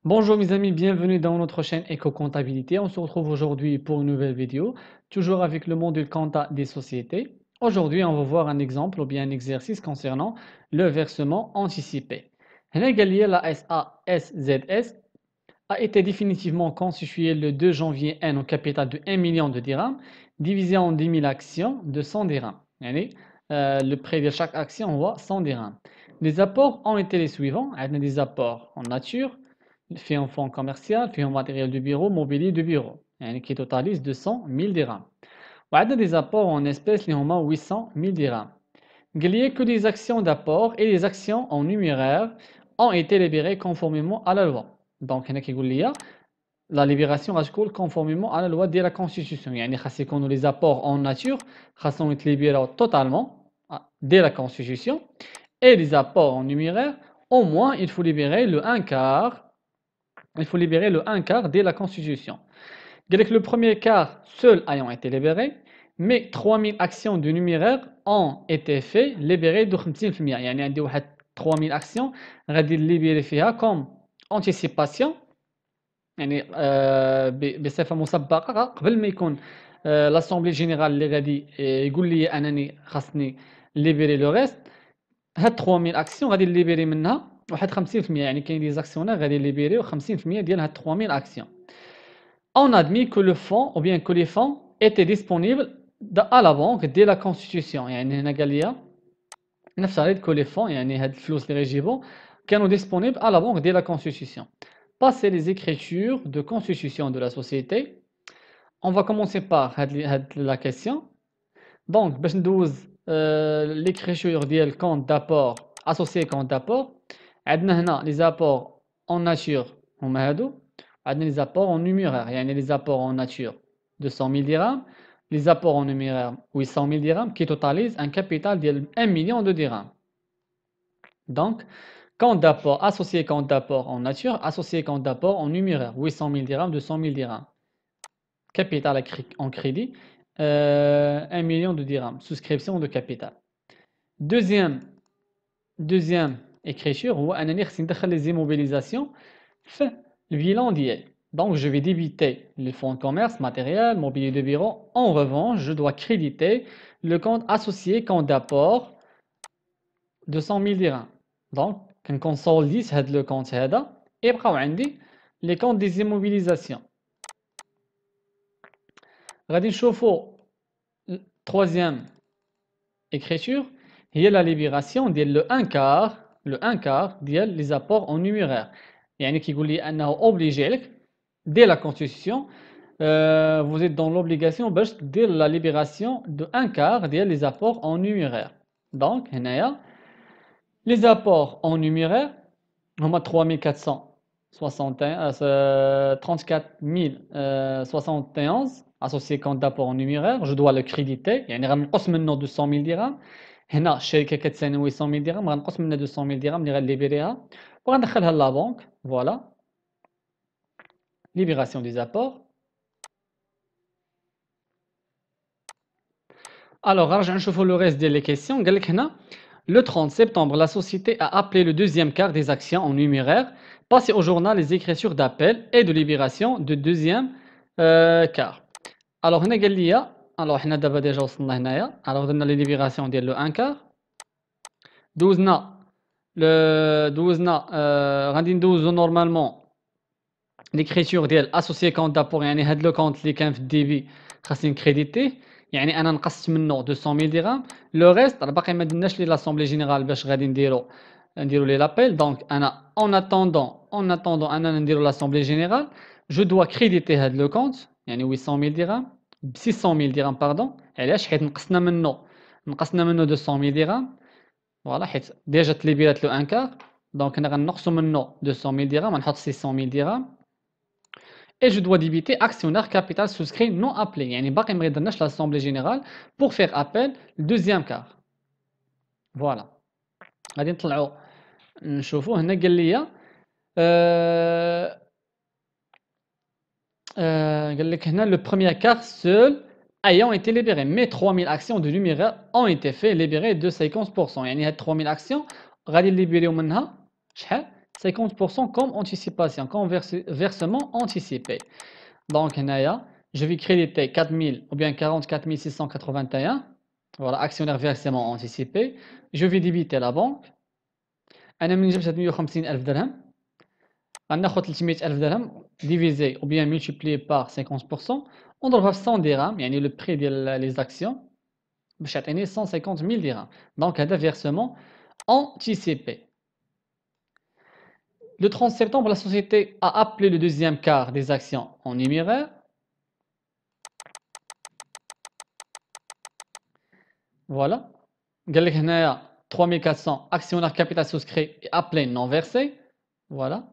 Bonjour mes amis, bienvenue dans notre chaîne Éco-Comptabilité. On se retrouve aujourd'hui pour une nouvelle vidéo, toujours avec le module compta des sociétés. Aujourd'hui, on va voir un exemple ou bien un exercice concernant le versement anticipé. هنا قال لي La SASZS a été définitivement constituée le 2 janvier N au capital de 1 million de dirhams, divisé en 10 000 actions de 100 dirhams. Yani, le prix de chaque action, on voit 100 dirhams. Les apports ont été les suivants. On a des apports en nature, fait en fonds commercial, fait en matériel de bureau, mobilier de bureau, qui totalise 200 000 dirhams. On a des apports en espèces, qui ont 800 000 dirhams. Il y a que les actions d'apport et les actions en numéraire ont été libérées conformément à la loi. Donc, il y a la libération reste conformément à la loi de la Constitution. يعني خاص يكونوا les apports en nature خاصهم يتليبيراو totalement dès la Constitution et les apports en numéraire au moins il faut libérer le 1 quart dès la Constitution. Le premier quart seul ayant été libéré, mais 3000 actions de numéraire ont été faites libérées de 50%. يعني عندي واحد 3000 actions غادي نليبيري فيها comme anticipation يعني بصفه مسبقه قبل ما يكون لاسامبلي جينيرال اللي غادي يقول لي انني خاصني ليبيري لو ريست. هاد 3000 اكسيون غادي ليبيري منها واحد 50%. يعني كاين دي زاكسيونير غادي ليبيريو 50% ديال هاد 3000 اكسيون. On admet que le fonds ou bien que les fonds étaient disponibles à la banque dès la constitution. يعني هنا قال لي نفترض que les fonds يعني هاد الفلوس اللي غيجيبو كانوا disponibles à la banque dès la constitution. Passer les écritures de constitution de la société. On va commencer par la question. Donc, l'écriture ديال compte d'apport associé compte d'apport. عندنا هنا les apports en nature هما هادو. عندنا les apports en numéraire. يعني les apports en nature 200 000 dirhams. Les apports en numéraire 800 000 dirhams qui totalisent un capital de 1 million de dirhams. Donc, compte d'apport, associé compte d'apport en nature, associé compte d'apport en numéraire, 800 000 dirhams, 200 000 dirhams. Capital en crédit, 1 million de dirhams, souscription de capital. Deuxième écriture, on a les immobilisations, le bilan d'hier. Donc, je vais débiter le fonds de commerce, matériel, mobilier de bureau. En revanche, je dois créditer le compte associé compte d'apport, 200 000 dirhams. Donc, كنكونسوليديت هاد لو كونت هذا يبقاو عندي لي كونت دي زيموبيليزاسيون. غادي نشوفوا troisième écriture هي la libération ديال le 1 quart ديال les apports en numéraire. يعني كيقول لي انه obligé عليك dès la constitution vous êtes dans l'obligation باش دير la libération de 1 quart ديال les apports en numéraire. Donc هنايا les apports en numéraire, on a 34 071 associés compte d'apport en numéraire. Je dois le créditer. يعني غنقص منه 200 000 dirhams. هنا الشركة كتساوي 800 000 dirhams. غنقص منها 200 000 dirhams اللي غنليبيريها وغندخلها لا بنك. Voilà. Libération des apports. Alors, غنرجع نشوفوا le reste des questions. قال لك هنا le 30 septembre, la société a appelé le deuxième quart des actions en numéraire, passé au journal les écritures d'appel et de libération de deuxième quart. Alors, هنا قال لي alors حنا دابا ديجا وصلنا هنايا. alors درنا لي libération ديال لو 1 quart. دوزنا غادي ندوزو نورمالمون l'écriture ديال associé compte d'apport. يعني هاد لو كونت اللي كان في الديبي خاصني نكريديتيه. يعني انا نقصت منه 200 000 درهم. لو ريست راه باقي ما درناش لي لاسامبلي جينيرال باش غادي نديرو لي لابيل. دونك انا en attendant اننا نديرو لاسامبلي جينيرال جو دوا كريديتي هاد لو كونت يعني 800 000 درهم ب 600 000 درهم باردون. علاش؟ حيت نقصنا منه 200 000 درهم. فوالا حيت ديجا تليبيرات لو 1 كار. دونك هنا غنقصو منه 200 000 درهم غنحط 600 000 درهم. Et je dois débiter actionnaire capital souscrit non appelé. يعني باقي ما درناش l'assemblée générale pour faire appel le deuxième quart. Voilà. غادي نطلعوا نشوفوا هنا قال لي قال لك هنا le premier quart seul ayant été libéré mais 3000 actions de numéraire ont été fait libérer de 50%. يعني هاد 3000 actions غادي نليبيريو منها شحال 50% comme anticipation, comme versement anticipé. Donc, je vais créditer 4000 ou bien 44 681. Voilà, actionnaire versement anticipé. Je vais débiter la banque. أنا من جبت 150 ألف درهم غناخد 300 ألف درهم divisé ou bien multiplié par 50% ونضربها في 100 درهم يعني le prix ديال les actions باش يعطيني 150 000 dirhams. Donc هذا versement anticipé. Le 30 septembre, la société a appelé le deuxième quart des actions en numéraire. Voilà. قال لك هنايا 3400 actionnaires capital souscrit et appelé non versé. Voilà.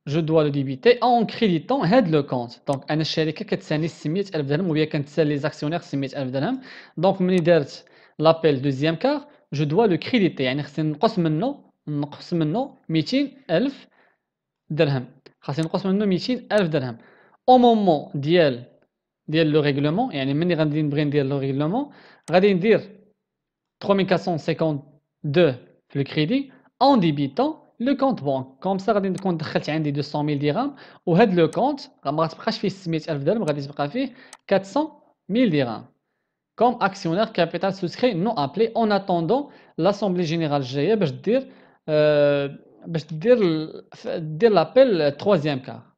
Je dois le débiter en créditant هاد le compte. Donc أنا الشركة كتسالني 600 ألف درهم وهي كتسالي les actionnaires 600 ألف درهم. Donc ملي درت l'appel deuxième quart, je dois le créditer. يعني خصني نقص منه 200 ألف درهم. خاصني نقص منه 200 ألف درهم. au moment ديال لو ريغلومون يعني ملي غادي نبغي ندير لو ريغلومون غادي ندير 3452 في الكريدي en débitant le compte banque comme ça غادي نكون دخلت عندي 200 000 درهم وهاد لو كونت ما غتبقاش فيه 600 ألف درهم غادي تبقى فيه 400 000 درهم comme actionnaire capital souscrit non appelé en attendant l'assemblée générale الجايه باش دير l'appel troisième quart.